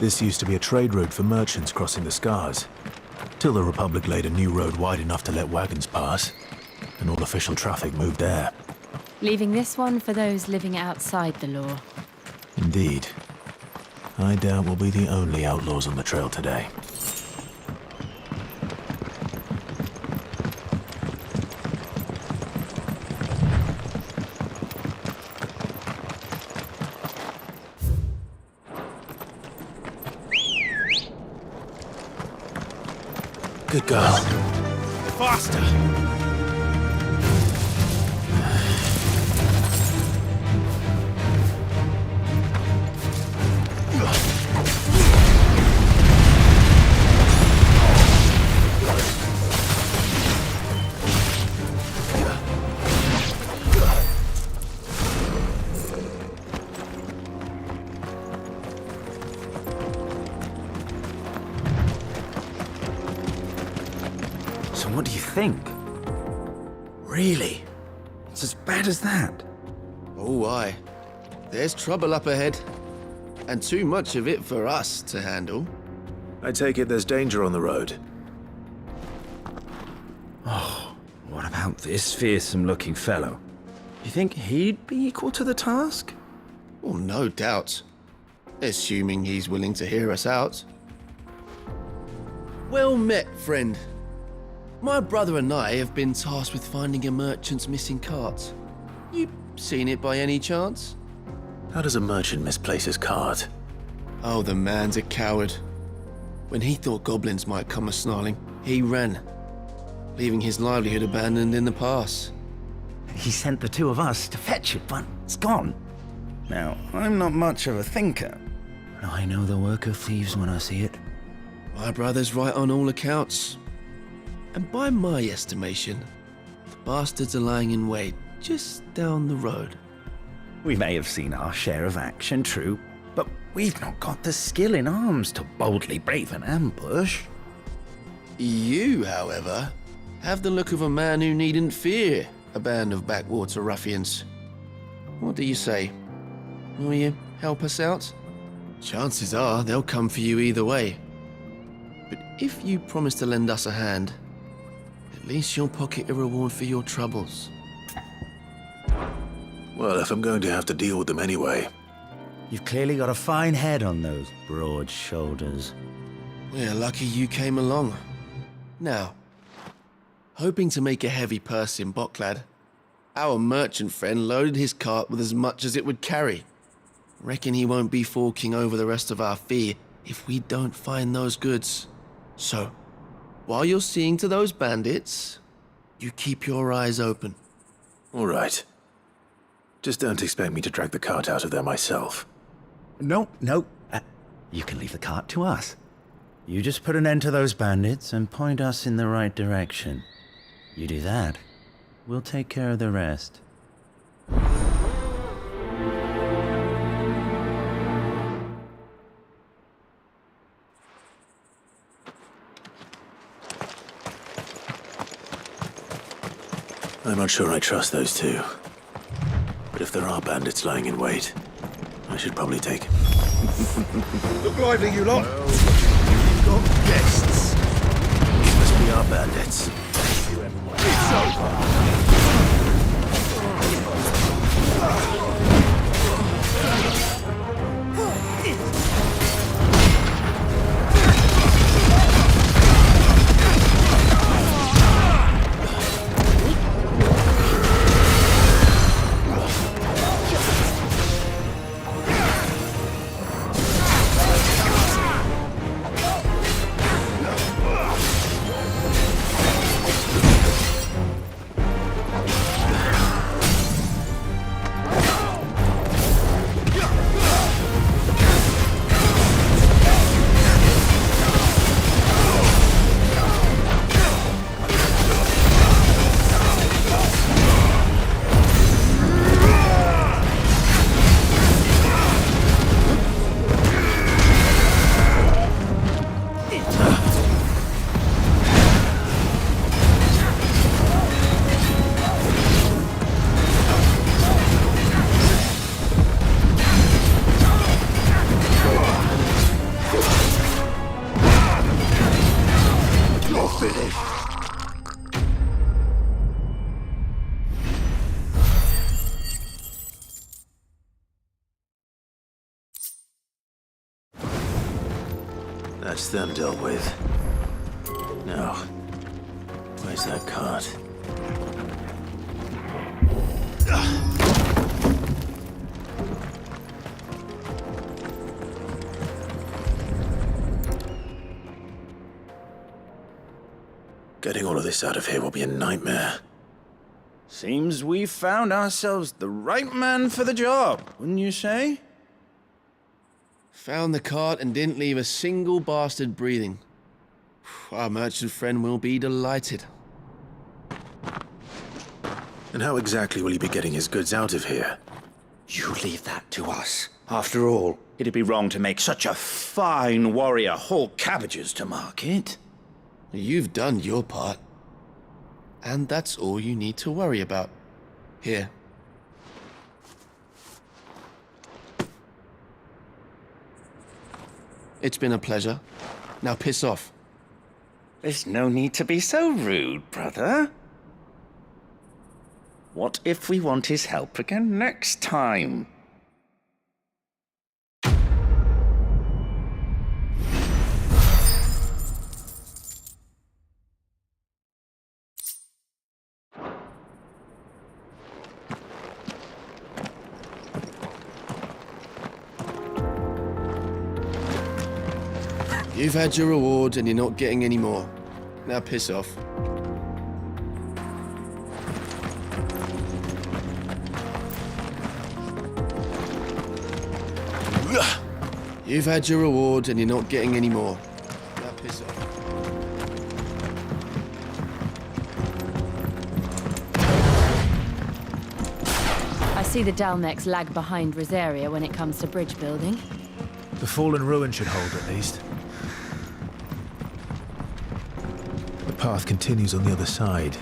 This used to be a trade route for merchants crossing the Scars, till the Republic laid a new road wide enough to let wagons pass, and all official traffic moved there. Leaving this one for those living outside the law. Indeed. I doubt we'll be the only outlaws on the trail today. Good girl. Faster! So what do you think? Really? It's as bad as that? Oh, aye. There's trouble up ahead. And too much of it for us to handle. I take it there's danger on the road. Oh, what about this fearsome-looking fellow? You think he'd be equal to the task? Well, no doubt. Assuming he's willing to hear us out. Well met, friend. My brother and I have been tasked with finding a merchant's missing cart. You seen it by any chance? How does a merchant misplace his cart? Oh, the man's a coward. When he thought goblins might come a-snarling, he ran, leaving his livelihood abandoned in the pass. He sent the two of us to fetch it, but it's gone. Now, I'm not much of a thinker, but I know the work of thieves when I see it. My brother's right on all accounts. And by my estimation, the bastards are lying in wait just down the road. We may have seen our share of action, true, but we've not got the skill in arms to boldly brave an ambush. You, however, have the look of a man who needn't fear a band of backwater ruffians. What do you say? Will you help us out? Chances are they'll come for you either way. But if you promise to lend us a hand, at least you'll pocket a reward for your troubles. Well, if I'm going to have to deal with them anyway. You've clearly got a fine head on those broad shoulders. We're lucky you came along. Now, hoping to make a heavy purse in Boklad, our merchant friend loaded his cart with as much as it would carry. Reckon he won't be forking over the rest of our fee if we don't find those goods. So, while you're seeing to those bandits, you keep your eyes open. All right. Just don't expect me to drag the cart out of there myself. No. You can leave the cart to us. You just put an end to those bandits and point us in the right direction. You do that, we'll take care of the rest. I'm not sure I trust those two. But if there are bandits lying in wait, I should probably take... Look lively, you lot! We've got guests. These must be our bandits. It's over! That's them dealt with. Now, where's that cart? Getting all of this out of here will be a nightmare. Seems we found ourselves the right man for the job, wouldn't you say? Found the cart and didn't leave a single bastard breathing. Our merchant friend will be delighted. And how exactly will he be getting his goods out of here? You leave that to us. After all, it'd be wrong to make such a fine warrior haul cabbages to market. You've done your part. And that's all you need to worry about. Here. It's been a pleasure. Now piss off. There's no need to be so rude, brother. What if we want his help again next time? You've had your reward and you're not getting any more. Now piss off. You've had your reward and you're not getting any more. Now piss off. I see the Dalnecs lag behind Rosaria when it comes to bridge building. The fallen ruin should hold, at least. The path continues on the other side.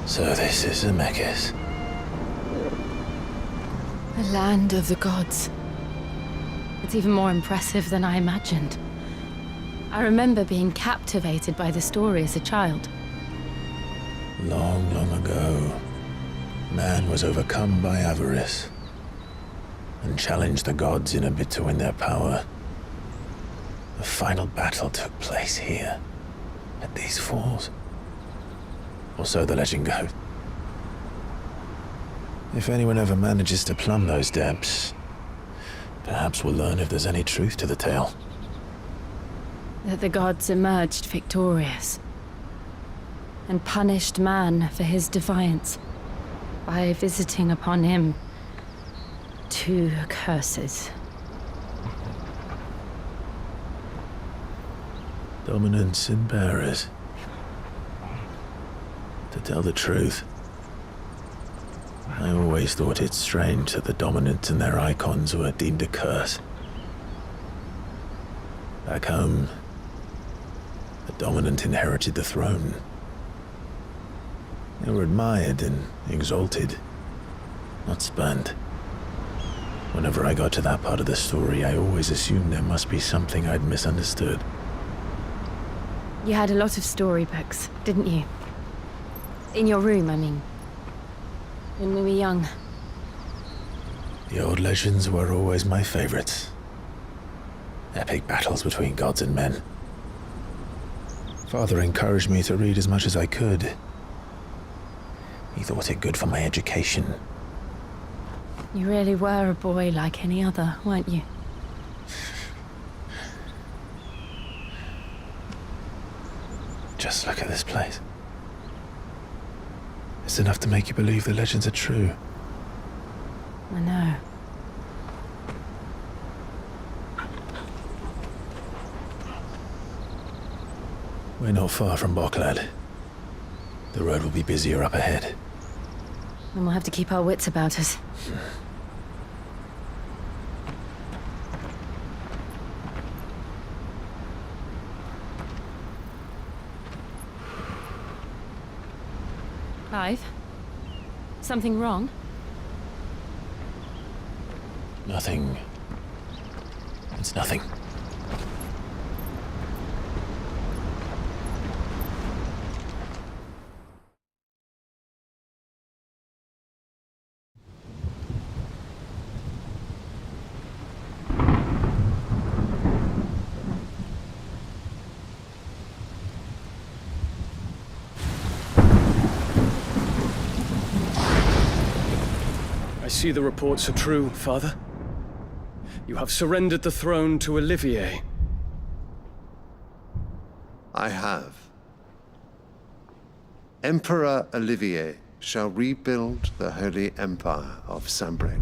So this is Zemeckis. The land of the gods. It's even more impressive than I imagined. I remember being captivated by the story as a child. Long, long ago, man was overcome by avarice and challenged the gods in a bid to win their power. The final battle took place here, at these falls. Or so the legend goes. If anyone ever manages to plumb those depths, perhaps we'll learn if there's any truth to the tale. That the gods emerged victorious and punished man for his defiance by visiting upon him 2 curses. Dominants and bearers. To tell the truth, I always thought it strange that the dominants and their icons were deemed a curse. Back home, the dominant inherited the throne. They were admired and exalted, not spurned. Whenever I got to that part of the story, I always assumed there must be something I'd misunderstood. You had a lot of storybooks, didn't you? In your room, I mean. When we were young. The old legends were always my favorites. Epic battles between gods and men. Father encouraged me to read as much as I could. He thought it good for my education. You really were a boy like any other, weren't you? Just look at this place. It's enough to make you believe the legends are true. I know. We're not far from Boklad. The road will be busier up ahead. Then we'll have to keep our wits about us. Clive? Something wrong? Nothing. It's nothing. I see the reports are true, Father. You have surrendered the throne to Olivier. I have. Emperor Olivier shall rebuild the Holy Empire of Sambrec.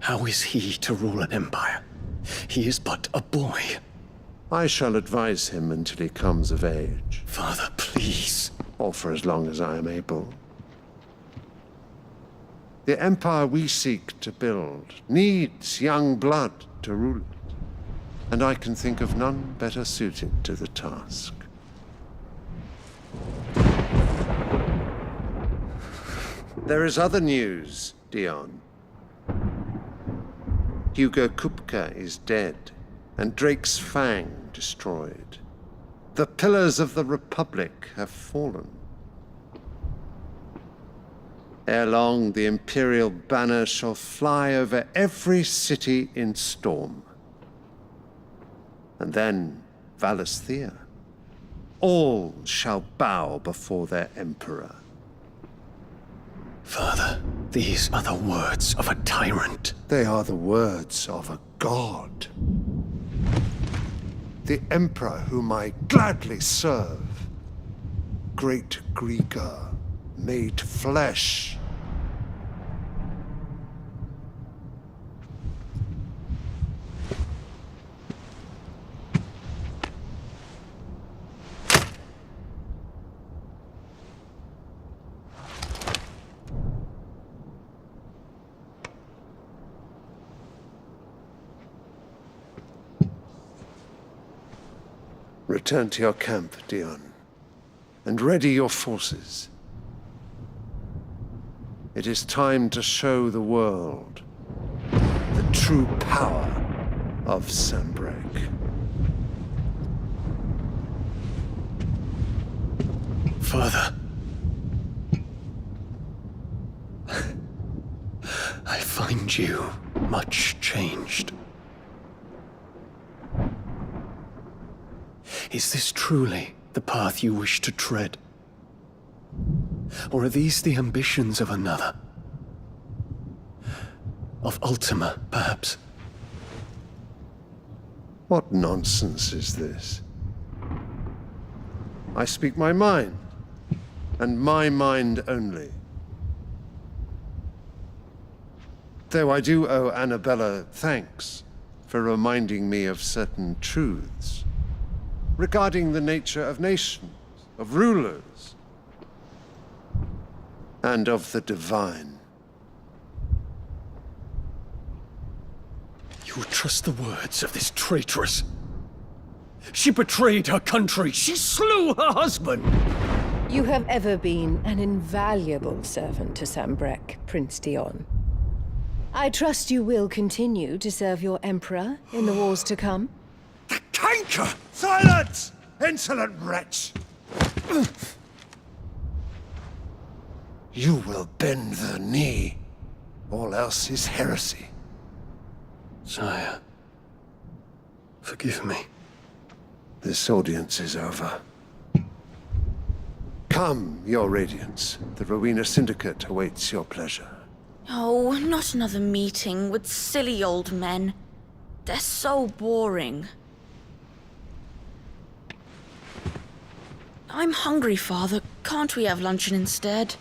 How is he to rule an empire? He is but a boy. I shall advise him until he comes of age, Father, please. or for as long as I am able. The empire we seek to build needs young blood to rule it, and I can think of none better suited to the task. There is other news, Dion. Hugo Kupka is dead, and Drake's Fang destroyed. The pillars of the Republic have fallen. Ere long, the Imperial banner shall fly over every city in Storm. And then Valisthea. All shall bow before their Emperor. Father, these are the words of a tyrant. They are the words of a god. The Emperor whom I gladly serve. Great Greeker, made flesh. Return to your camp, Dion, and ready your forces. It is time to show the world the true power of Sambrec. Father. I find you much changed. Is this truly the path you wish to tread? Or are these the ambitions of another? Of Ultima, perhaps? What nonsense is this? I speak my mind, and my mind only. Though I do owe Annabella thanks for reminding me of certain truths regarding the nature of nations, of rulers, and of the divine. You would trust the words of this traitress? She betrayed her country. She slew her husband. You have ever been an invaluable servant to Sambrec, Prince Dion. I trust you will continue to serve your Emperor in the wars to come. That canker! Silence! Insolent wretch! You will bend the knee. All else is heresy. Sire, forgive me. This audience is over. Come, your radiance. The Rowena Syndicate awaits your pleasure. Oh, not another meeting with silly old men. They're so boring. I'm hungry, Father. Can't we have luncheon instead?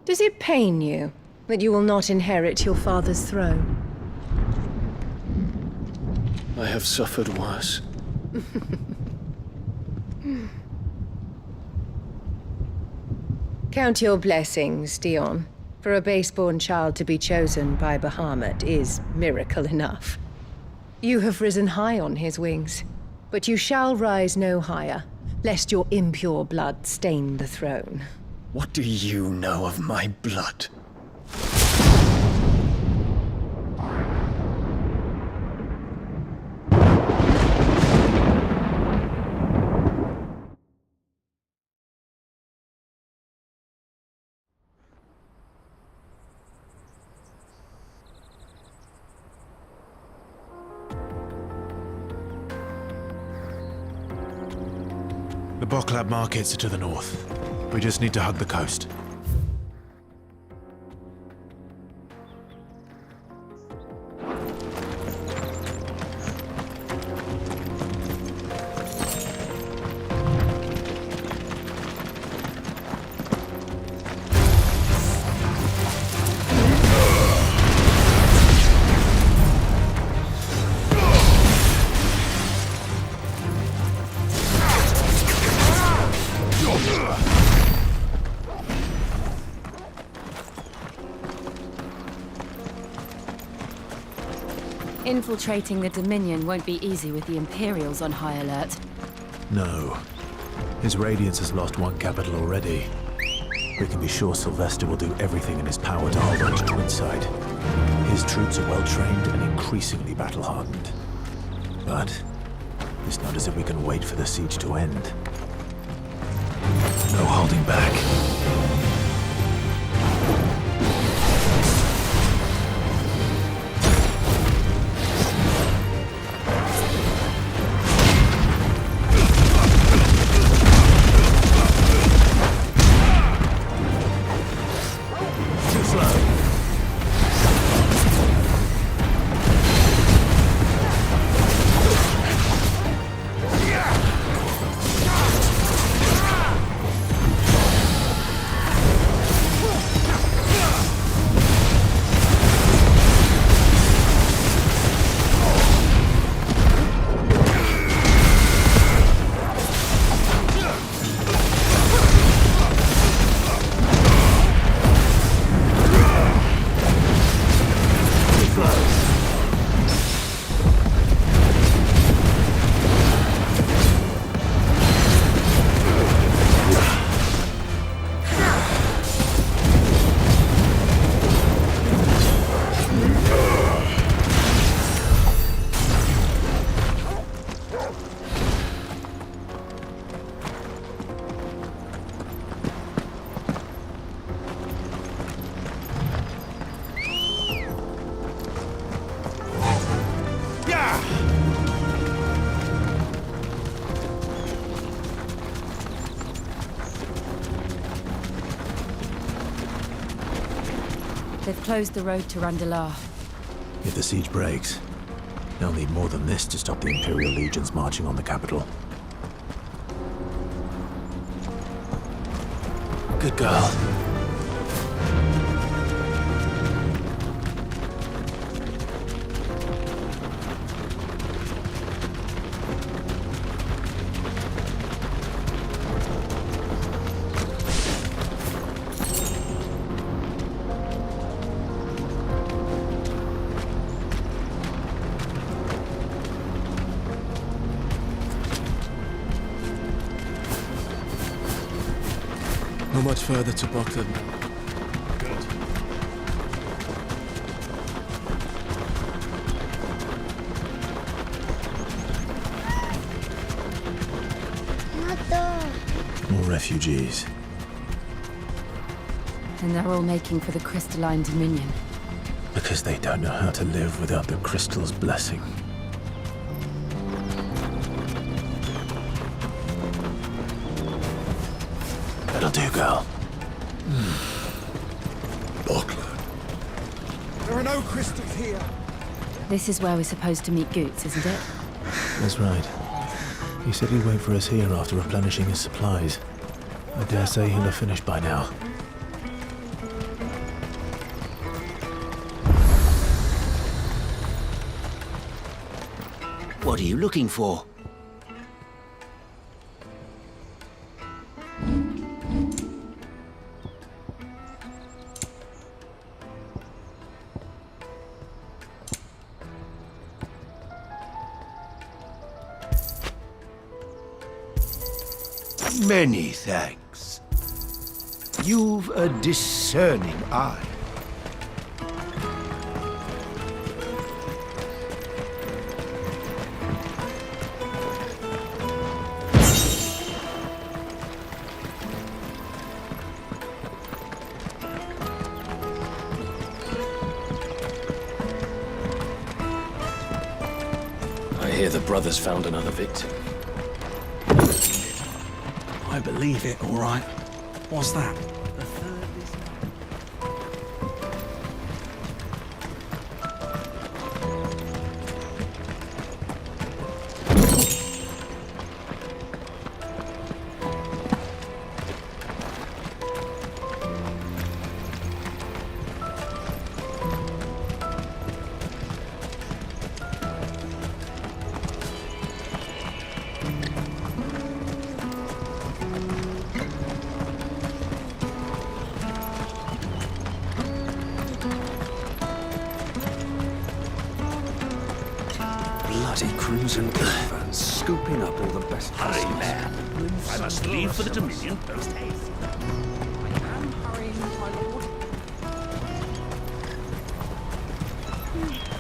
Does it pain you that you will not inherit your father's throne? I have suffered worse. Count your blessings, Dion. For a base-born child to be chosen by Bahamut is miracle enough. You have risen high on his wings, but you shall rise no higher, lest your impure blood stain the throne. What do you know of my blood? The Boklab markets are to the north. We just need to hug the coast. Infiltrating the Dominion won't be easy with the Imperials on high alert. No. His Radiance has lost one capital already. We can be sure Sylvester will do everything in his power to hold on to Twinside. His troops are well-trained and increasingly battle-hardened. But it's not as if we can wait for the siege to end. No holding back. They've closed the road to Randalar. If the siege breaks, they'll need more than this to stop the Imperial legions marching on the capital. Good girl. Not much further to Boklad. More refugees. And they're all making for the crystalline dominion. Because they don't know how to live without the crystal's blessing. That'll do, girl. Buckler. There are no crystals here. This is where we're supposed to meet Goots, isn't it? That's right. He said he'd wait for us here after replenishing his supplies. I dare say he'll have finished by now. What are you looking for? Many thanks. You've a discerning eye. I hear the brothers found another victim. I believe it, all right. What's that? Bloody crimson caravans, scooping up all the best. Hurry, man. I must leave for the Dominion post haste.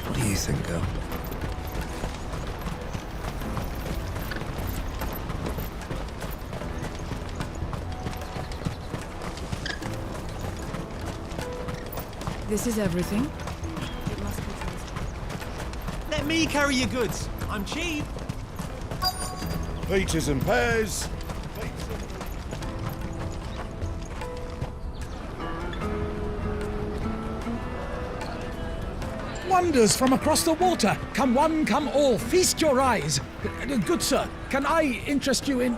What do you think, girl? This is everything. Let me carry your goods. I'm cheap. Peaches and pears. Wonders from across the water. Come one, come all. Feast your eyes. Good sir, can I interest you in...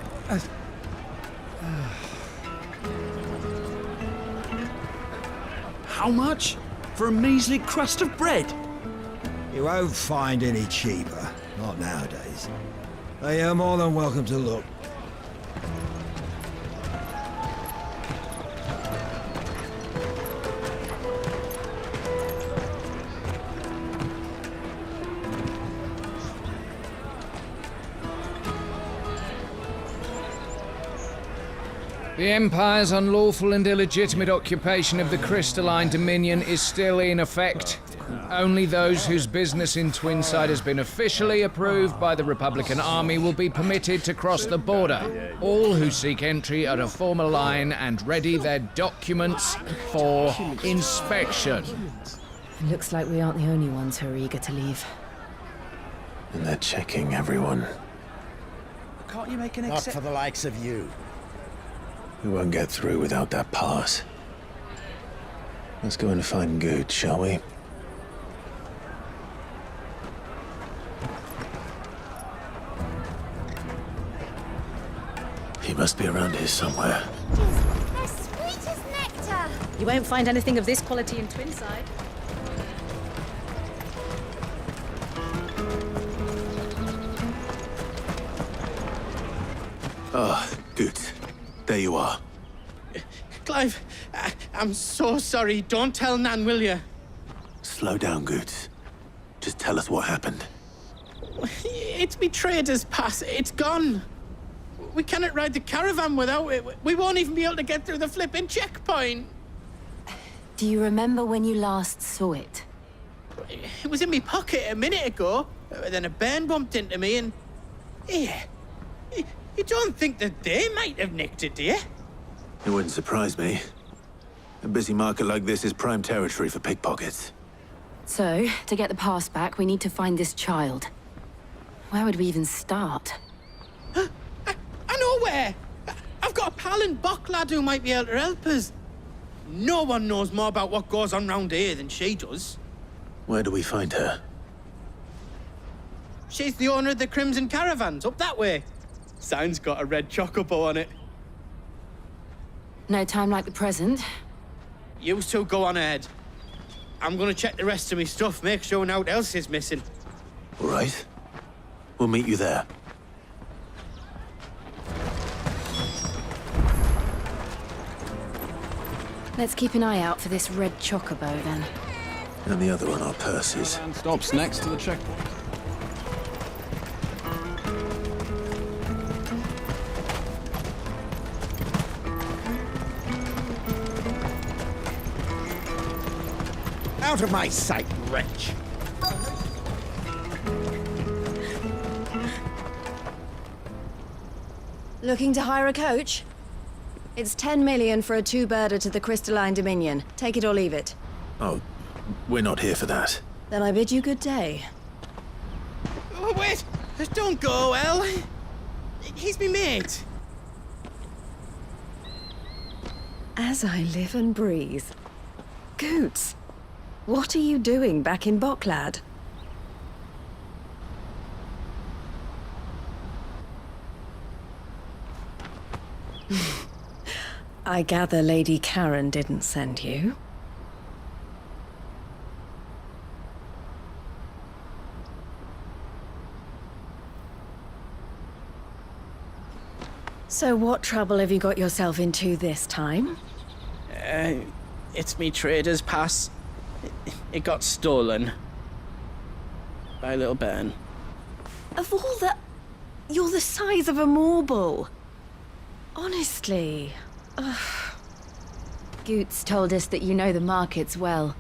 How much? For a measly crust of bread? You won't find any cheaper. Not nowadays. They are more than welcome to look. The Empire's unlawful and illegitimate occupation of the crystalline dominion is still in effect. Only those whose business in Twinside has been officially approved by the Republican Army will be permitted to cross the border. All who seek entry are to form a line and ready their documents for inspection. It looks like we aren't the only ones who are eager to leave. And they're checking everyone. Can't you make an Not for the likes of you. We won't get through without that pass. Let's go and find Good, shall we? He must be around here somewhere. They're sweet as nectar. You won't find anything of this quality in Twinside. Ah, Good. There you are. Clive, I'm so sorry. Don't tell Nan, will you? Slow down, Good. Just tell us what happened. It's betrayed us, Pass. It's gone. We cannot ride the caravan without it. We won't even be able to get through the flipping checkpoint. Do you remember when you last saw it? It was in my pocket a minute ago. Then a bairn bumped into me and... Here. You don't think that they might have nicked it, do you? It wouldn't surprise me. A busy market like this is prime territory for pickpockets. So, to get the pass back, we need to find this child. Where would we even start? I know where! I've got a pal in Bocklad who might be able to help us. No one knows more about what goes on round here than she does. Where do we find her? She's the owner of the Crimson Caravans, up that way. Sign's got a red chocobo on it. No time like the present. You two go on ahead. I'm gonna check the rest of me stuff, make sure nothing else is missing. All right. We'll meet you there. Let's keep an eye out for this red chocobo, then. And the other on our purses. And stops next to the checkpoint. Out of my sight, wretch! Looking to hire a coach? It's 10 million for a two-birder to the Crystalline Dominion. Take it or leave it. Oh, we're not here for that. Then I bid you good day. Oh, wait! Don't go, El. He's me mate. As I live and breathe. Goots, what are you doing back in Bocklad? I gather Lady Karen didn't send you. So what trouble have you got yourself into this time? It's me trader's pass. It got stolen. By little Ben. Of all the... You're the size of a marble. Honestly. Ugh. Goots told us that you know the markets well.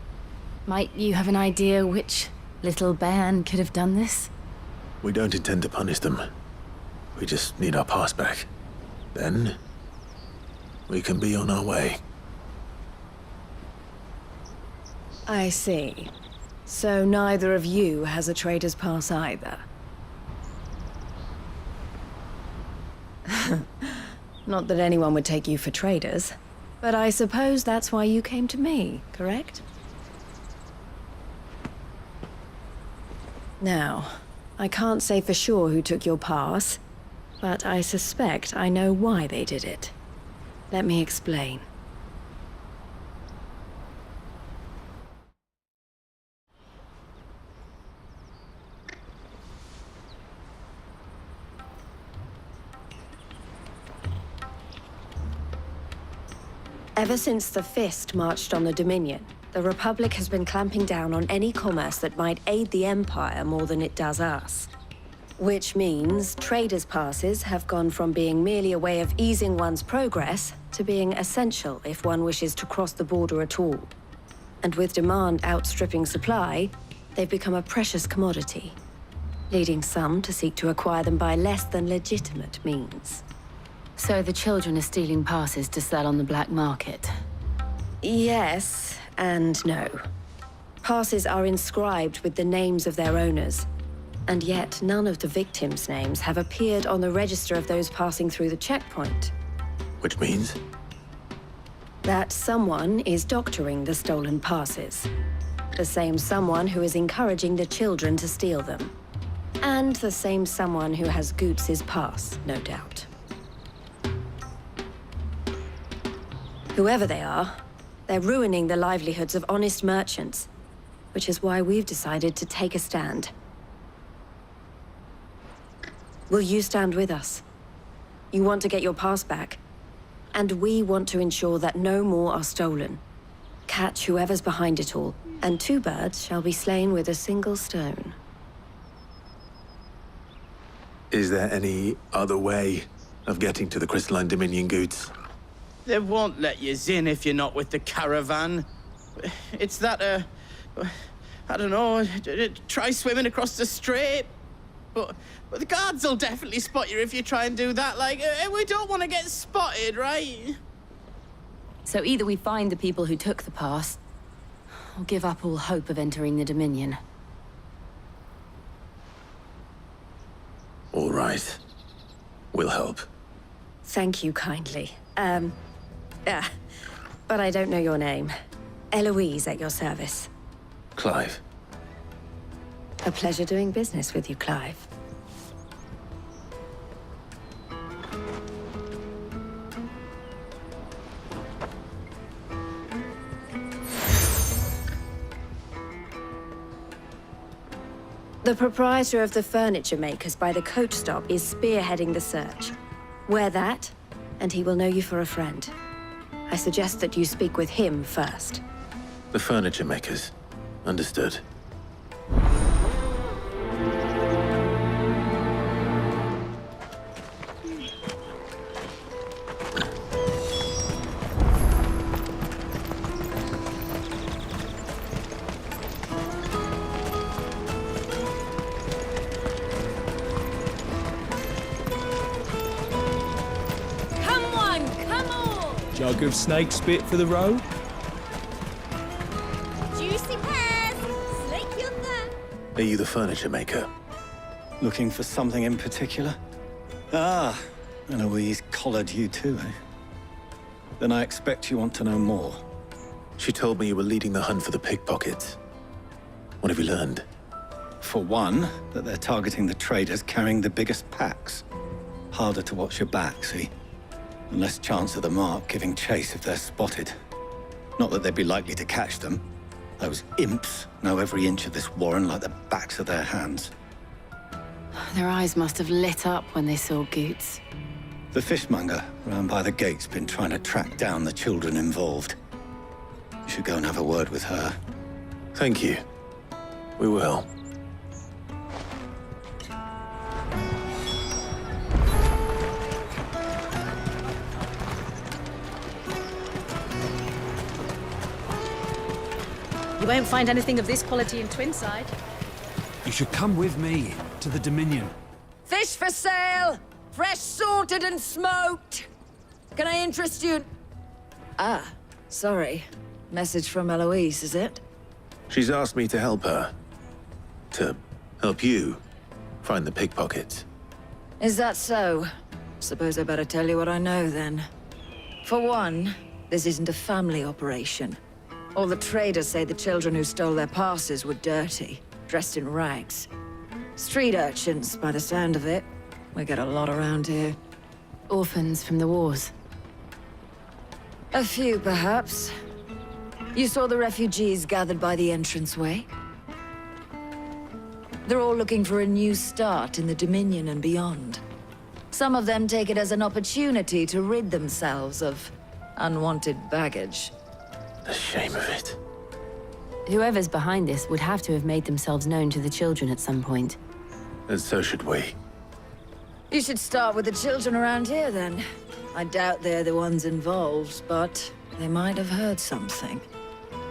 Might you have an idea which little bairn could have done this? We don't intend to punish them. We just need our pass back. Then, we can be on our way. I see. So neither of you has a trader's pass either. Not that anyone would take you for traders, but I suppose that's why you came to me, correct? Now, I can't say for sure who took your pass, but I suspect I know why they did it. Let me explain. Ever since the Fist marched on the Dominion, the Republic has been clamping down on any commerce that might aid the Empire more than it does us. Which means traders' passes have gone from being merely a way of easing one's progress to being essential if one wishes to cross the border at all. And with demand outstripping supply, they've become a precious commodity, leading some to seek to acquire them by less than legitimate means. So the children are stealing passes to sell on the black market? Yes and no. Passes are inscribed with the names of their owners, and yet none of the victims' names have appeared on the register of those passing through the checkpoint. Which means? That someone is doctoring the stolen passes. The same someone who is encouraging the children to steal them. And the same someone who has Goots' pass, no doubt. Whoever they are, they're ruining the livelihoods of honest merchants, which is why we've decided to take a stand. Will you stand with us? You want to get your pass back, and we want to ensure that no more are stolen. Catch whoever's behind it all, and two birds shall be slain with a single stone. Is there any other way of getting to the Crystalline Dominion, Goots? They won't let you in if you're not with the caravan. It's that, I don't know, try swimming across the strait. but the guards will definitely spot you if you try and do that. Like, we don't want to get spotted, right? So either we find the people who took the pass, or give up all hope of entering the Dominion. All right. We'll help. Thank you kindly. But I don't know your name. Eloise at your service. Clive. A pleasure doing business with you, Clive. The proprietor of the furniture makers by the coach stop is spearheading the search. Wear that, and he will know you for a friend. I suggest that you speak with him first. The furniture makers. Understood. Jug of snake spit for the road? Juicy pears! Slake yonder! Are you the furniture maker? Looking for something in particular? Ah, Eloise collared you too, eh? Then I expect you want to know more. She told me you were leading the hunt for the pickpockets. What have you learned? For one, that they're targeting the traders carrying the biggest packs. Harder to watch your back, see? And less chance of the mark giving chase if they're spotted. Not that they'd be likely to catch them. Those imps know every inch of this warren like the backs of their hands. Their eyes must have lit up when they saw Goots. The fishmonger round by the gate's been trying to track down the children involved. You should go and have a word with her. Thank you. We will. You won't find anything of this quality in Twinside. You should come with me to the Dominion. Fish for sale! Fresh sorted and smoked! Can I interest you? Ah, sorry. Message from Eloise, is it? She's asked me to help her. To help you find the pickpockets. Is that so? Suppose I better tell you what I know, then. For one, this isn't a family operation. All the traders say the children who stole their passes were dirty, dressed in rags. Street urchins, by the sound of it. We get a lot around here. Orphans from the wars. A few, perhaps. You saw the refugees gathered by the entranceway? They're all looking for a new start in the Dominion and beyond. Some of them take it as an opportunity to rid themselves of unwanted baggage. The shame of it. Whoever's behind this would have to have made themselves known to the children at some point. And so should we. You should start with the children around here, then. I doubt they're the ones involved, but they might have heard something.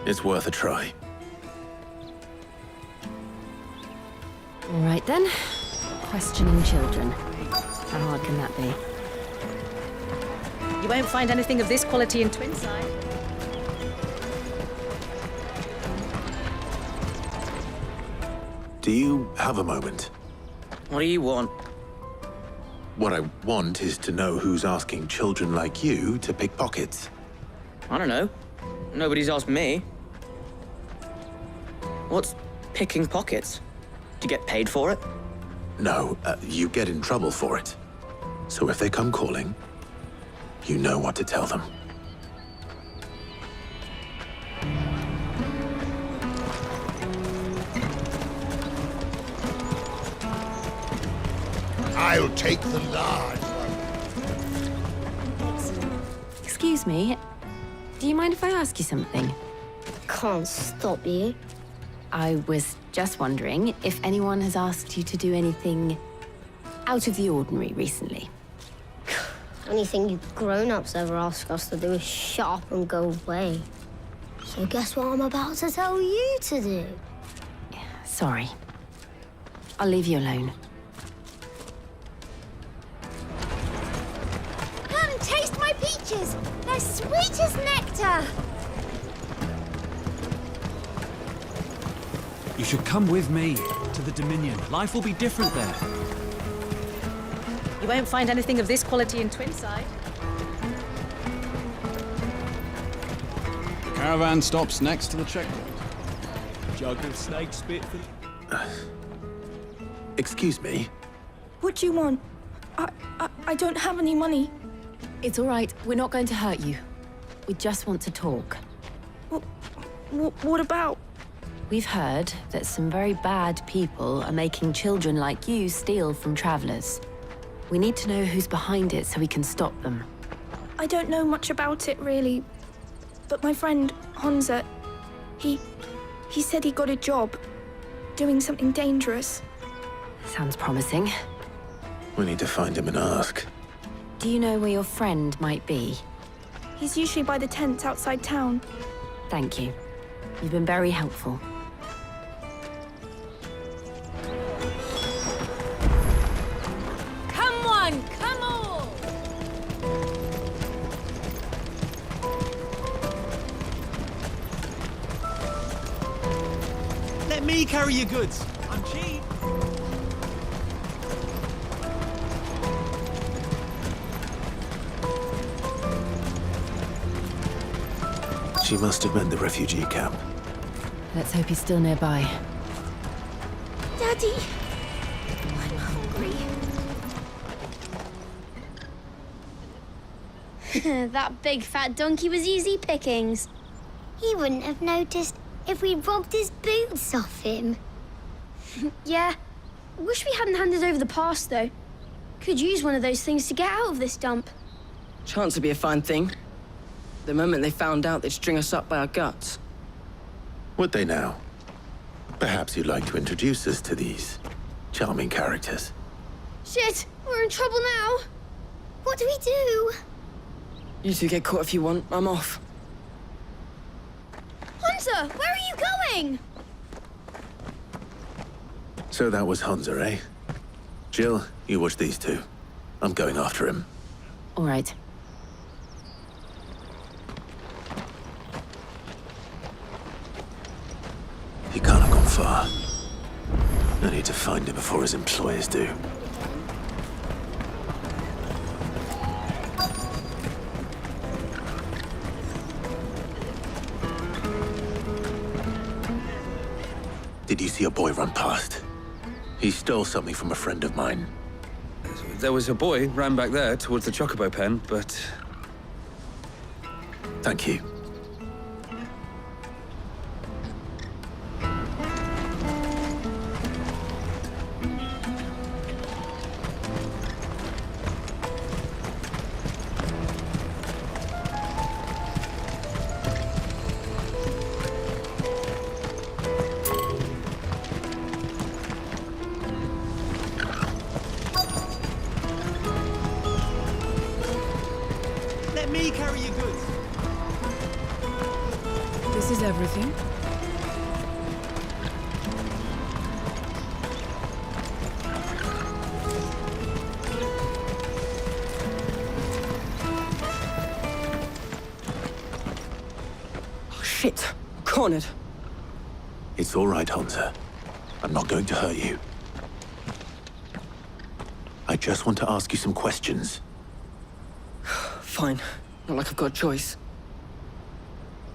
It's worth a try. All right, then. Questioning children. How hard can that be? You won't find anything of this quality in Twinside. Do you have a moment? What do you want? What I want is to know who's asking children like you to pick pockets. I don't know. Nobody's asked me. What's picking pockets? Do you get paid for it? No, you get in trouble for it. So if they come calling, you know what to tell them. I'll take the large one. Excuse me. Do you mind if I ask you something? Can't stop you. I was just wondering if anyone has asked you to do anything out of the ordinary recently. Anything you grown-ups ever ask us to do is shut up and go away. So guess what I'm about to tell you to do? Sorry. I'll leave you alone. as sweet as nectar! You should come with me to the Dominion. Life will be different there. You won't find anything of this quality in Twinside. The caravan stops next to the checkpoint. Jug of snake spit for... Excuse me? What do you want? I don't have any money. It's all right. We're not going to hurt you. We just want to talk. What about? We've heard that some very bad people are making children like you steal from travelers. We need to know who's behind it so we can stop them. I don't know much about it, really. But my friend, Honza, he said he got a job doing something dangerous. Sounds promising. We need to find him and ask. Do you know where your friend might be? He's usually by the tents outside town. Thank you. You've been very helpful. Come on, come on! Let me carry your goods. I'm cheap. She must have meant the refugee camp. Let's hope he's still nearby. Daddy, I'm hungry. That big fat donkey was easy pickings. He wouldn't have noticed if we robbed his boots off him. Yeah. Wish we hadn't handed over the pass, though. Could use one of those things to get out of this dump. Chance would be a fine thing. The moment they found out, they'd string us up by our guts. Would they now? Perhaps you'd like to introduce us to these charming characters. Shit, we're in trouble now. What do we do? You two get caught if you want. I'm off. Hunter, where are you going? So that was Hunter, eh? Jill, you watch these two. I'm going after him. All right. He can't have gone far. I need to find him before his employers do. Did you see a boy run past? He stole something from a friend of mine. There was a boy ran back there towards the chocobo pen, but... Thank you. Let me carry your goods. This is everything. Oh, shit. Cornered. It's all right, Hunter. I'm not going to hurt you. I just want to ask you some questions. Fine. Not like I've got a choice.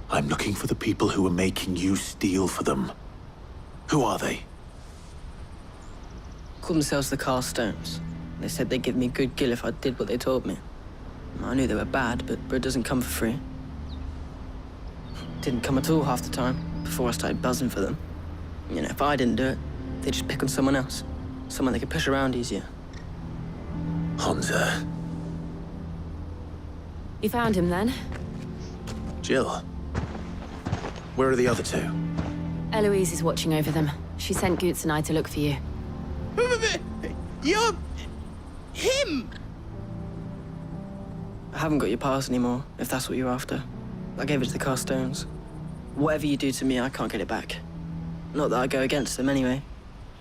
I'm looking for the people who are making you steal for them. Who are they? Called themselves the Carstones. They said they'd give me good gill if I did what they told me. I knew they were bad, but bread doesn't come for free. Didn't come at all half the time, before I started buzzing for them. You know, if I didn't do it, they'd just pick on someone else. Someone they could push around easier. Hunter. You found him then? Jill. Where are the other two? Eloise is watching over them. She sent Goots and I to look for you. You're... him! I haven't got your pass anymore, if that's what you're after. I gave it to the Carstones. Whatever you do to me, I can't get it back. Not that I go against them anyway.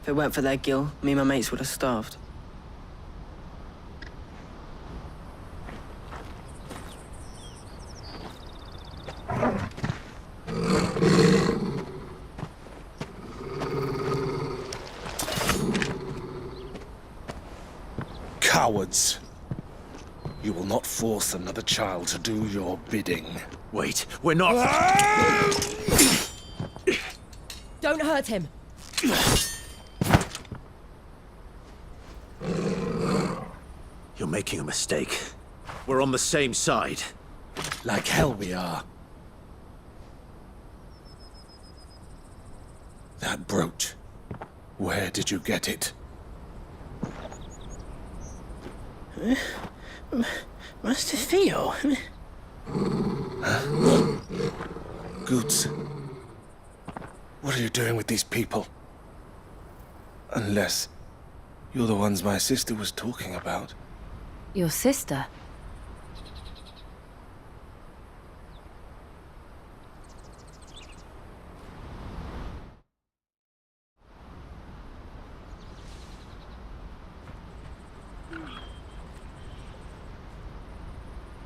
If it weren't for their gill, me and my mates would have starved. cowards. You will not force another child to do your bidding. Wait, we're not... Don't hurt him. You're making a mistake. We're on the same side. Like hell we are. That brooch. Where did you get it? Master Theo? Goods. What are you doing with these people? Unless you're the ones my sister was talking about. Your sister?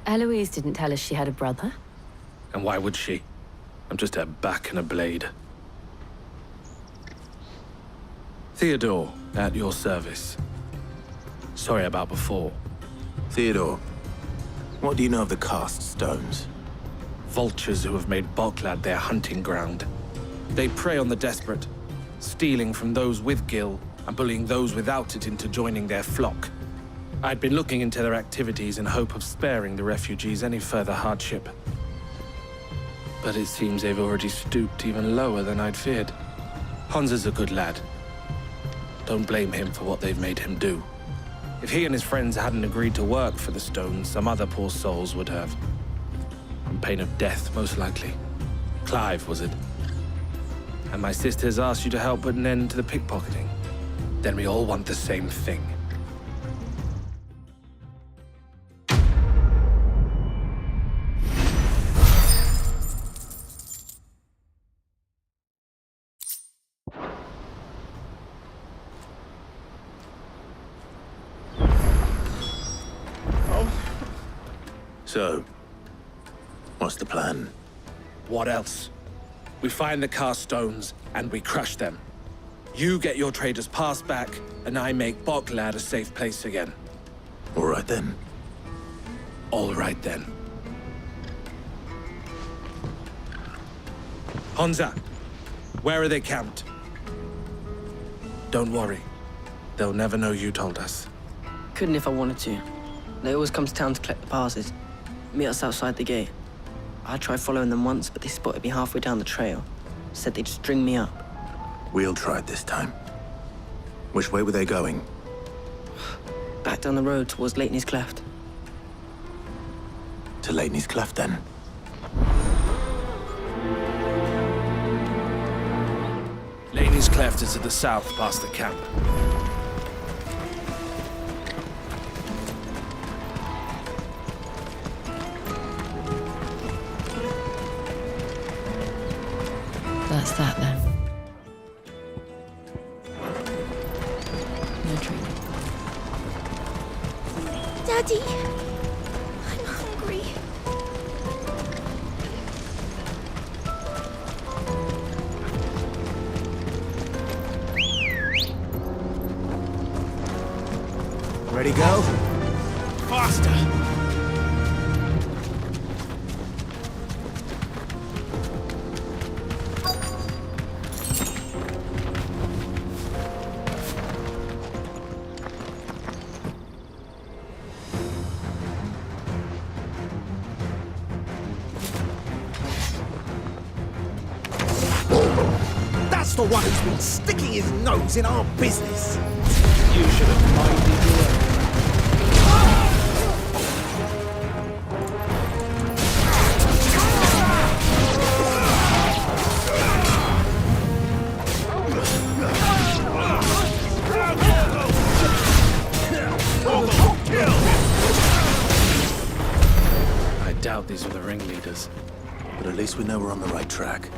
Eloise didn't tell us she had a brother. And why would she? I'm just her back and a blade. Theodore, at your service. Sorry about before. Theodore, what do you know of the cast stones? Vultures who have made Boklad their hunting ground. They prey on the desperate, stealing from those with Gil and bullying those without it into joining their flock. I'd been looking into their activities in hope of sparing the refugees any further hardship. But it seems they've already stooped even lower than I'd feared. Hansa's a good lad. Don't blame him for what they've made him do. If he and his friends hadn't agreed to work for the stones, some other poor souls would have. On pain of death, most likely. Clive, was it? And my sisters asked you to help put an end to the pickpocketing. Then we all want the same thing. So, what's the plan? What else? We find the cast stones, and we crush them. You get your trader's pass back, and I make Boklad a safe place again. All right then. All right then. Hansa, where are they camped? Don't worry. They'll never know you told us. Couldn't if I wanted to. They always come to town to collect the passes. Meet us outside the gate. I tried following them once, but they spotted me halfway down the trail. Said they'd string me up. We'll try it this time. Which way were they going? Back down the road towards Lateney's Cleft. To Lateney's Cleft, then? Lateney's Cleft is to the south, past the camp. That's that, then. No tree. Daddy! I'm hungry. Ready, go? Faster! That's the one who's been sticking his nose in our business. You should have minded your own. I doubt these were the ringleaders. But at least we know we're on the right track.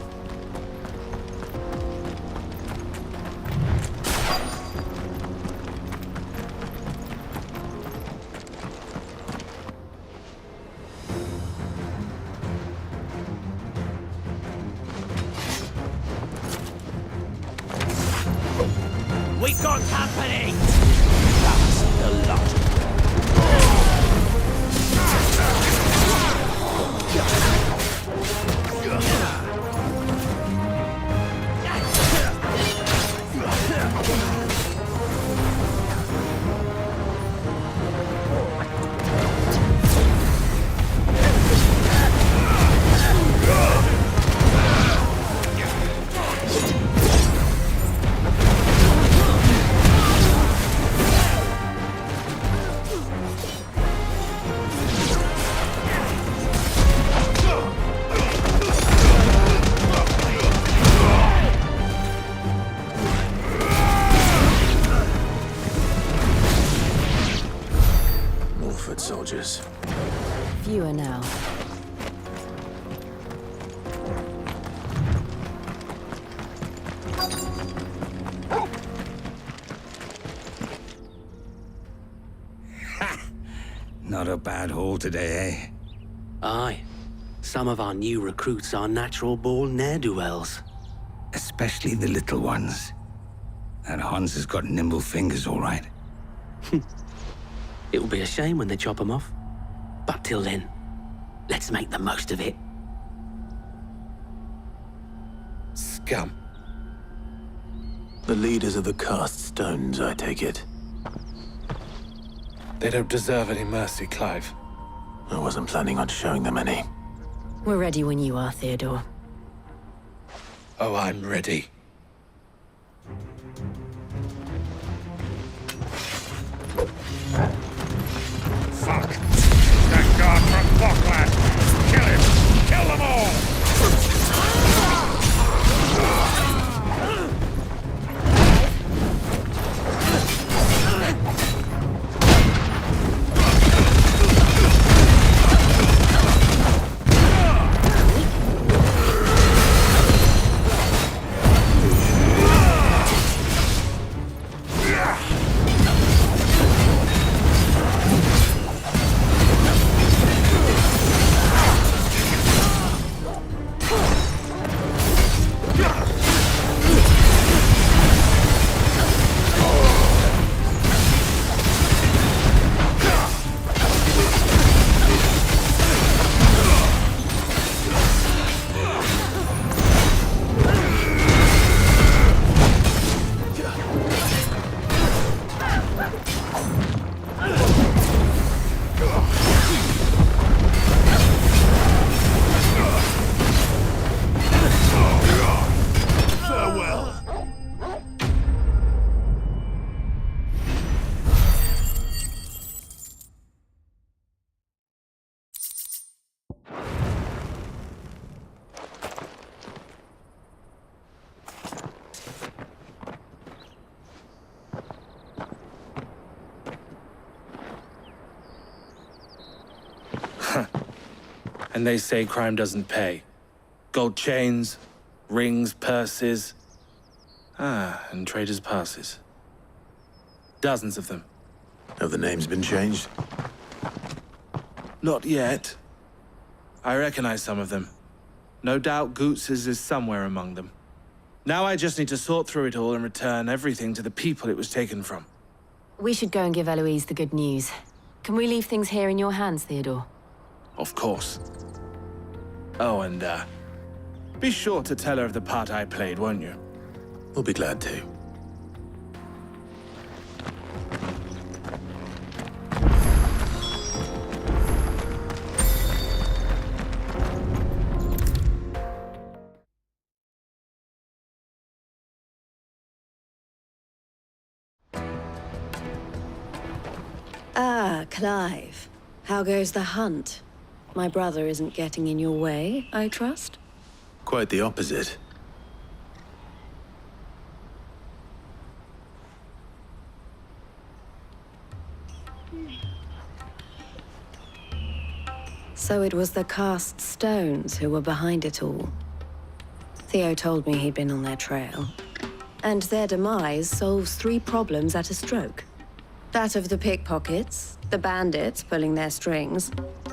We got company! That's the lot. a bad haul today, eh? Aye. Some of our new recruits are natural-born ne'er-do-wells. Especially the little ones. That Hans has got nimble fingers, all right. It will be a shame when they chop them off. But till then, let's make the most of it. Scum. The leaders of the cast stones, I take it. They don't deserve any mercy, Clive. I wasn't planning on showing them any. We're ready when you are, Theodore. Oh, I'm ready. Fuck! That guard from Bocklad! Kill him! Kill them all! And they say crime doesn't pay. Gold chains, rings, purses. And traders' passes. Dozens of them. Have the names been changed? Not yet. I recognize some of them. No doubt Goots's is somewhere among them. Now I just need to sort through it all and return everything to the people it was taken from. We should go and give Eloise the good news. Can we leave things here in your hands, Theodore? Of course. Oh, and, be sure to tell her of the part I played, won't you? We'll be glad to. Ah, Clive. How goes the hunt? My brother isn't getting in your way, I trust? Quite the opposite. So it was the cast stones who were behind it all. Theo told me he'd been on their trail. And their demise solves 3 problems at a stroke. That of the pickpockets, the bandits pulling their strings,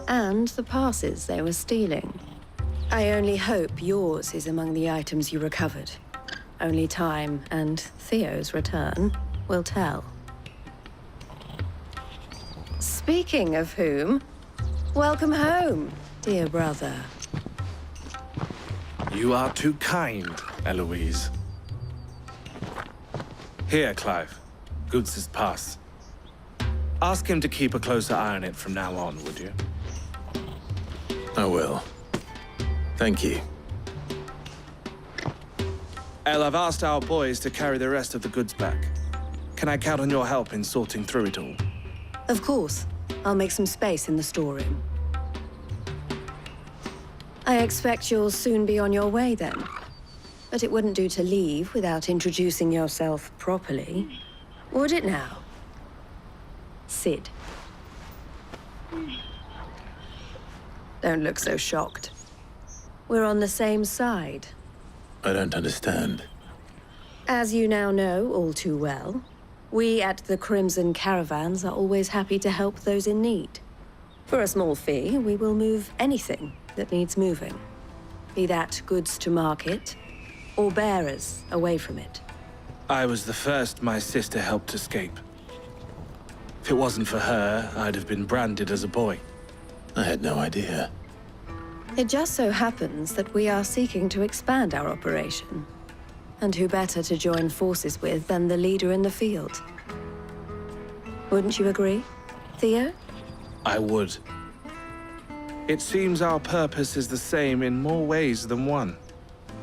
and the passes they were stealing. I only hope yours is among the items you recovered. Only time and Theo's return will tell. Speaking of whom, welcome home, dear brother. You are too kind, Eloise. Here, Clive. Goods' pass. Ask him to keep a closer eye on it from now on, would you? I will. Thank you. El, I've asked our boys to carry the rest of the goods back. Can I count on your help in sorting through it all? Of course. I'll make some space in the storeroom. I expect you'll soon be on your way then. But it wouldn't do to leave without introducing yourself properly. Would it now? Sid. Don't look so shocked. We're on the same side. I don't understand. As you now know all too well, we at the Crimson Caravans are always happy to help those in need. For a small fee, we will move anything that needs moving. Be that goods to market, or bearers away from it. I was the first my sister helped escape. If it wasn't for her, I'd have been branded as a boy. I had no idea. It just so happens that we are seeking to expand our operation. And who better to join forces with than the leader in the field? Wouldn't you agree, Theo? I would. It seems our purpose is the same in more ways than one.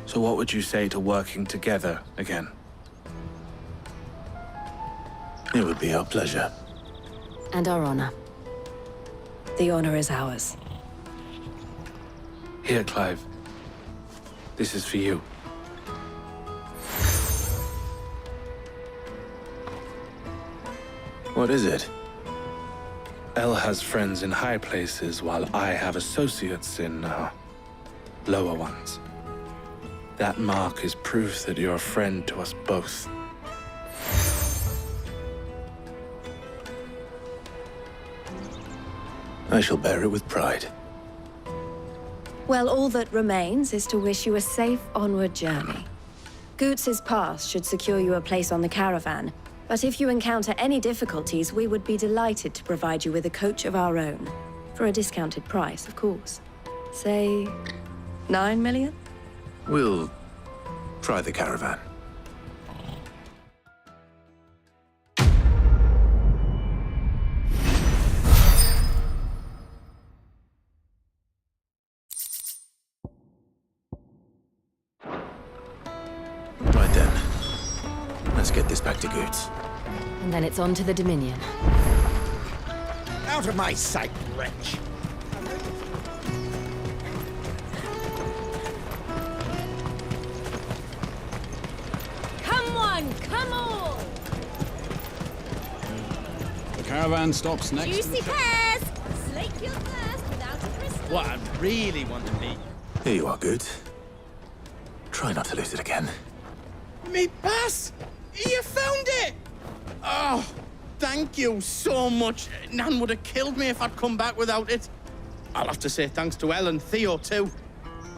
So what would you say to working together again? It would be our pleasure. And our honor. The honor is ours. Here, Clive. This is for you. What is it? Elle has friends in high places, while I have associates in, lower ones. That mark is proof that you're a friend to us both. I shall bear it with pride. Well, all that remains is to wish you a safe onward journey. Goots's pass should secure you a place on the caravan, but if you encounter any difficulties, we would be delighted to provide you with a coach of our own. For a discounted price, of course. Say, 9 million? We'll try the caravan. Right then. Let's get this back to Goots. And then it's on to the Dominion. Out of my sight, wretch! Come on, come on! The caravan stops next. Juicy pears! Slake your thirst without a crystal. What I really want to be. Here you are, Goots. Try not to lose it again. Me pass! You found it! Oh, thank you so much. Nan would have killed me if I'd come back without it. I'll have to say thanks to Elle and Theo, too.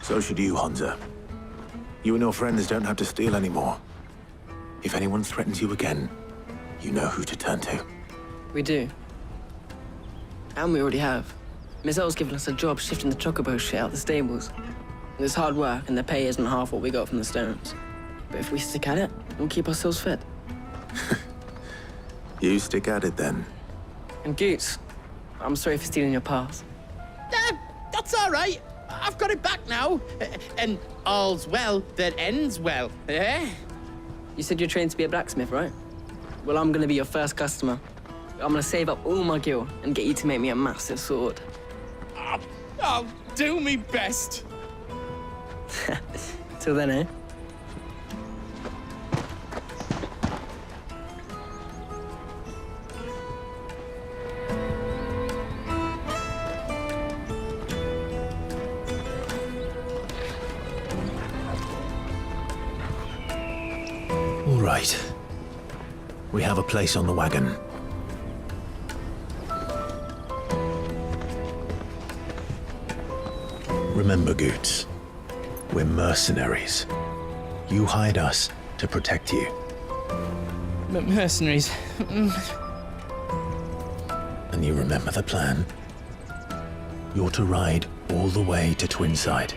So should you, Honza. You and your friends don't have to steal anymore. If anyone threatens you again, you know who to turn to. We do. And we already have. Miss Elle's given us a job shifting the chocobo shit out the stables. It's hard work, and the pay isn't half what we got from the Stones. But if we stick at it, we'll keep ourselves fit. You stick at it, then. And Goots, I'm sorry for stealing your pass. That's all right. I've got it back now. And all's well that ends well, eh? You said you're trained to be a blacksmith, right? Well, I'm gonna be your first customer. I'm gonna save up all my gil and get you to make me a massive sword. I'll do me best. Till then, eh? All right. We have a place on the wagon. Remember, Goots, we're mercenaries. You hired us to protect you. Mercenaries. And you remember the plan? You're to ride all the way to Twinside.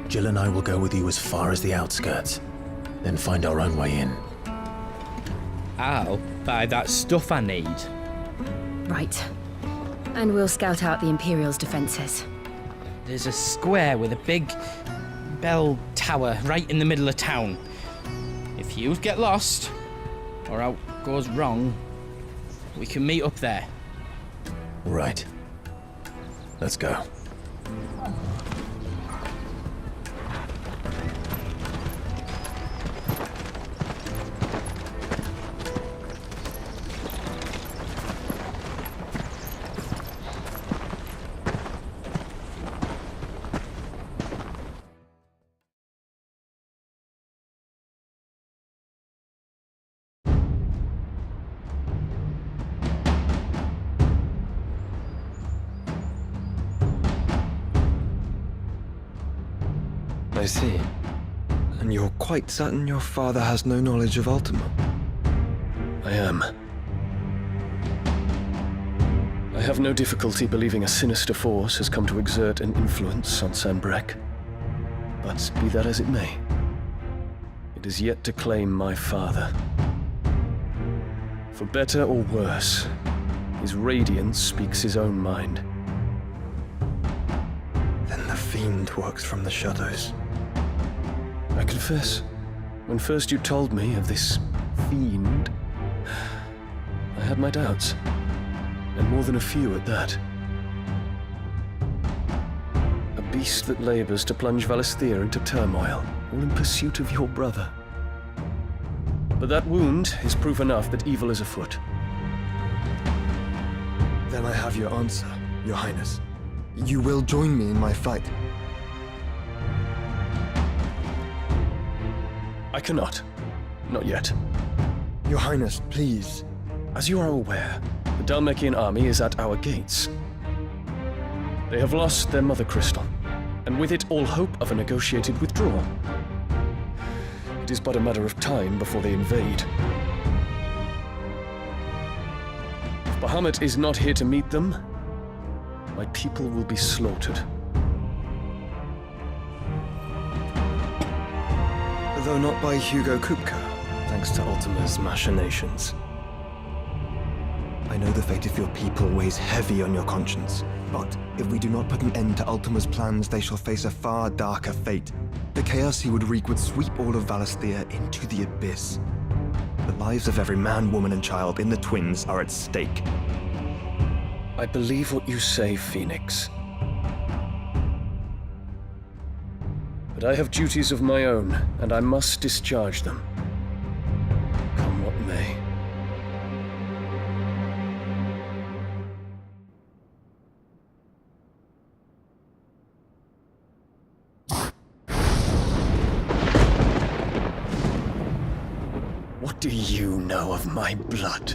Jill and I will go with you as far as the outskirts, then find our own way in. I'll buy that stuff I need. Right. And we'll scout out the Imperial's defenses. There's a square with a big bell tower right in the middle of town. If you get lost, or out goes wrong, we can meet up there. Right. Let's go. I see. And you're quite certain your father has no knowledge of Ultima? I am. I have no difficulty believing a sinister force has come to exert an influence on Sanbreque. But be that as it may, it is yet to claim my father. For better or worse, his radiance speaks his own mind. Then the fiend works from the shadows. I confess, when first you told me of this fiend, I had my doubts, and more than a few at that. A beast that labors to plunge Valisthea into turmoil, all in pursuit of your brother. But that wound is proof enough that evil is afoot. Then I have your answer, Your Highness. You will join me in my fight. I cannot. Not yet. Your Highness, please. As you are aware, the Dhalmekian army is at our gates. They have lost their mother crystal, and with it all hope of a negotiated withdrawal. It is but a matter of time before they invade. If Bahamut is not here to meet them, my people will be slaughtered. Though not by Hugo Kupka, thanks to Ultima's machinations. I know the fate of your people weighs heavy on your conscience, but if we do not put an end to Ultima's plans, they shall face a far darker fate. The chaos he would wreak would sweep all of Valisthea into the abyss. The lives of every man, woman, and child in the Twins are at stake. I believe what you say, Phoenix. But I have duties of my own, and I must discharge them. Come what may. What do you know of my blood?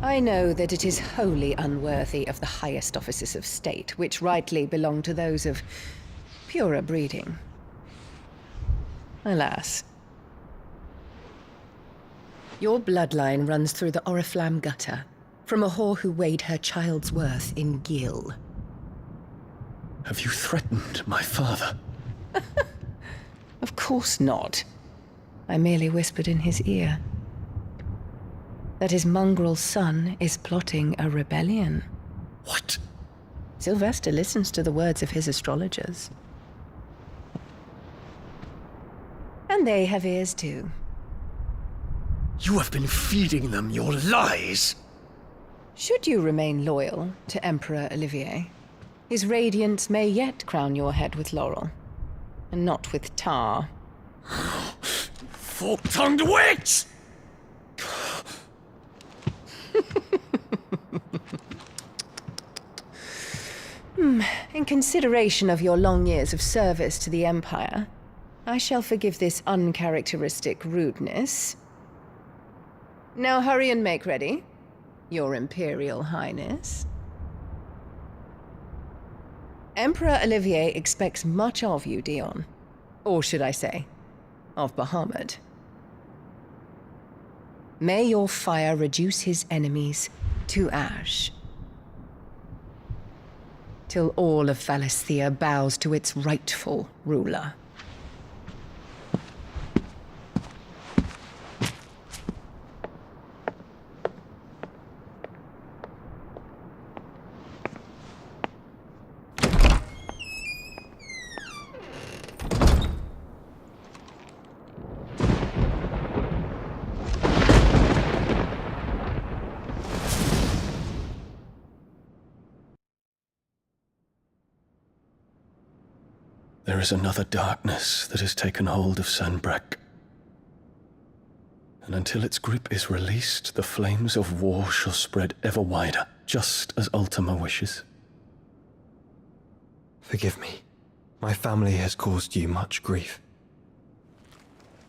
I know that it is wholly unworthy of the highest offices of state, which rightly belong to those of purer breeding. Alas. Your bloodline runs through the Oriflamme gutter, from a whore who weighed her child's worth in gil. Have you threatened my father? Of course not. I merely whispered in his ear that his mongrel son is plotting a rebellion. What? Sylvester listens to the words of his astrologers. And they have ears too. You have been feeding them your lies! Should you remain loyal to Emperor Olivier, his radiance may yet crown your head with laurel, and not with tar. Fork-tongued witch! In consideration of your long years of service to the Empire, I shall forgive this uncharacteristic rudeness. Now hurry and make ready, Your Imperial Highness. Emperor Olivier expects much of you, Dion. Or should I say, of Bahamut. May your fire reduce his enemies to ash, till all of Valisthea bows to its rightful ruler. There is another darkness that has taken hold of Sanbreque. And until its grip is released, the flames of war shall spread ever wider, just as Ultima wishes. Forgive me. My family has caused you much grief.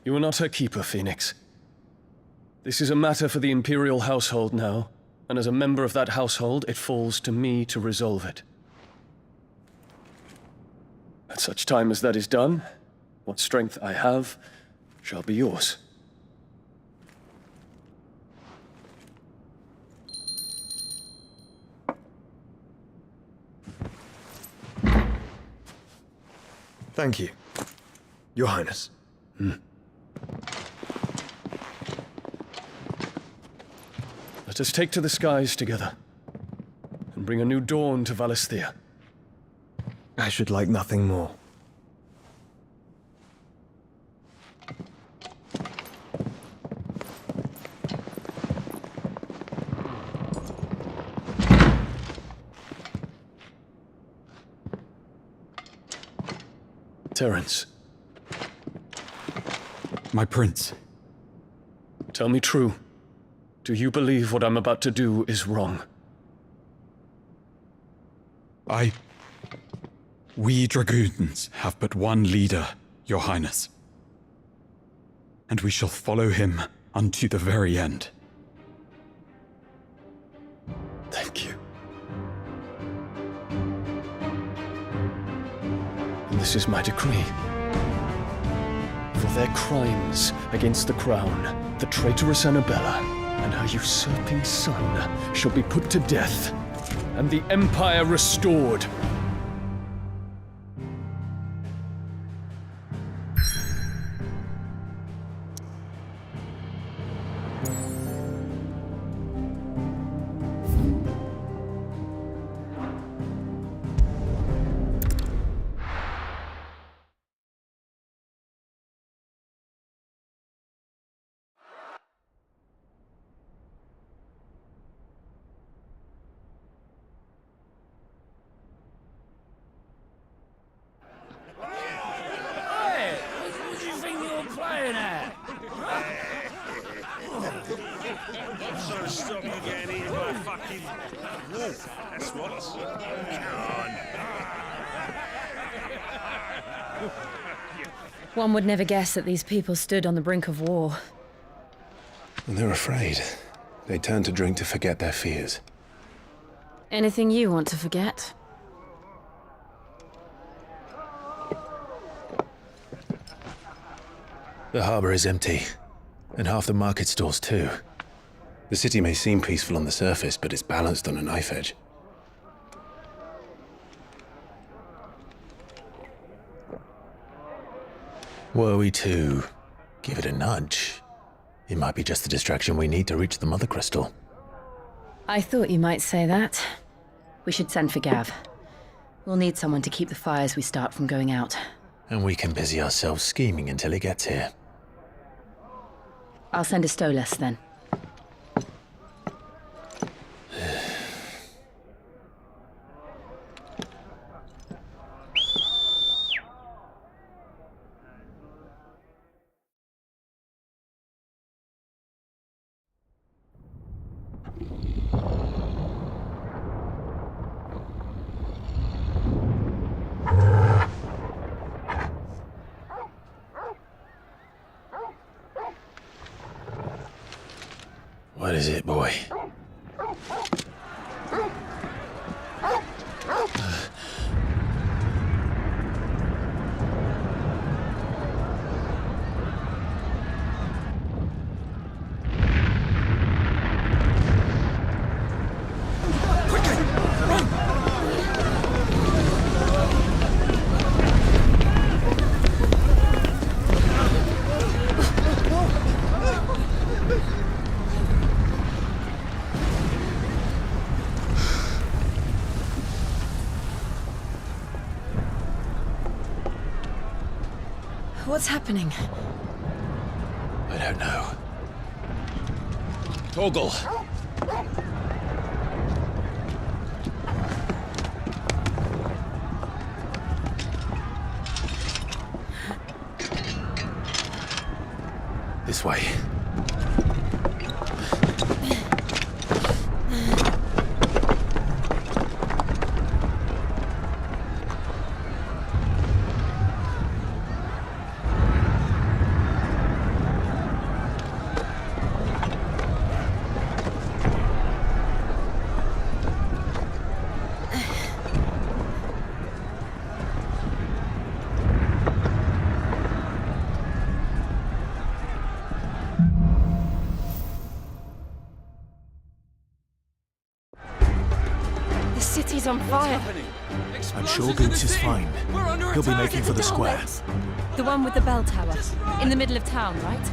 You are not her keeper, Phoenix. This is a matter for the Imperial household now, and as a member of that household, it falls to me to resolve it. At such time as that is done, what strength I have shall be yours. Thank you, Your Highness. Let us take to the skies together, and bring a new dawn to Valisthea. I should like nothing more. Terence. My prince. Tell me true. Do you believe what I'm about to do is wrong? We dragoons have but one leader, Your Highness. And we shall follow him unto the very end. Thank you. And this is my decree. For their crimes against the crown, the traitorous Annabella and her usurping son shall be put to death, and the Empire restored. So stop you getting eaten by a fucking wolf. That's what. One would never guess that these people stood on the brink of war. And they're afraid. They turn to drink to forget their fears. Anything you want to forget? The harbor is empty, and half the market stalls too. The city may seem peaceful on the surface, but it's balanced on a knife edge. Were we to give it a nudge, it might be just the distraction we need to reach the Mother Crystal. I thought you might say that. We should send for Gav. We'll need someone to keep the fires we start from going out. And we can busy ourselves scheming until he gets here. I'll send a Stolas then. What is it, boy? What's happening? I don't know. Torgal! This way. city's on fire. I'm sure Goots is fine. He'll be making for the square. The one with the bell tower. In the middle of town, right?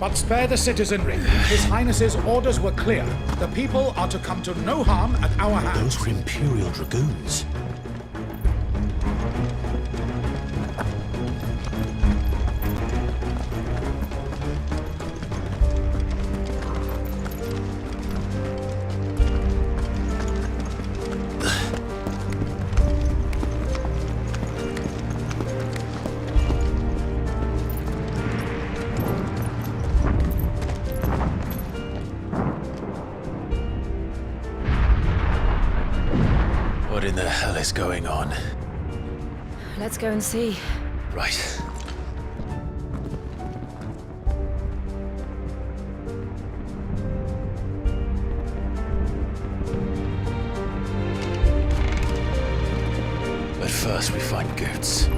But spare the citizenry. His Highness's orders were clear. The people are to come to no harm at our hands. Those were Imperial Dragoons. What in the hell is going on? Let's go and see. Right. But first we find Goots.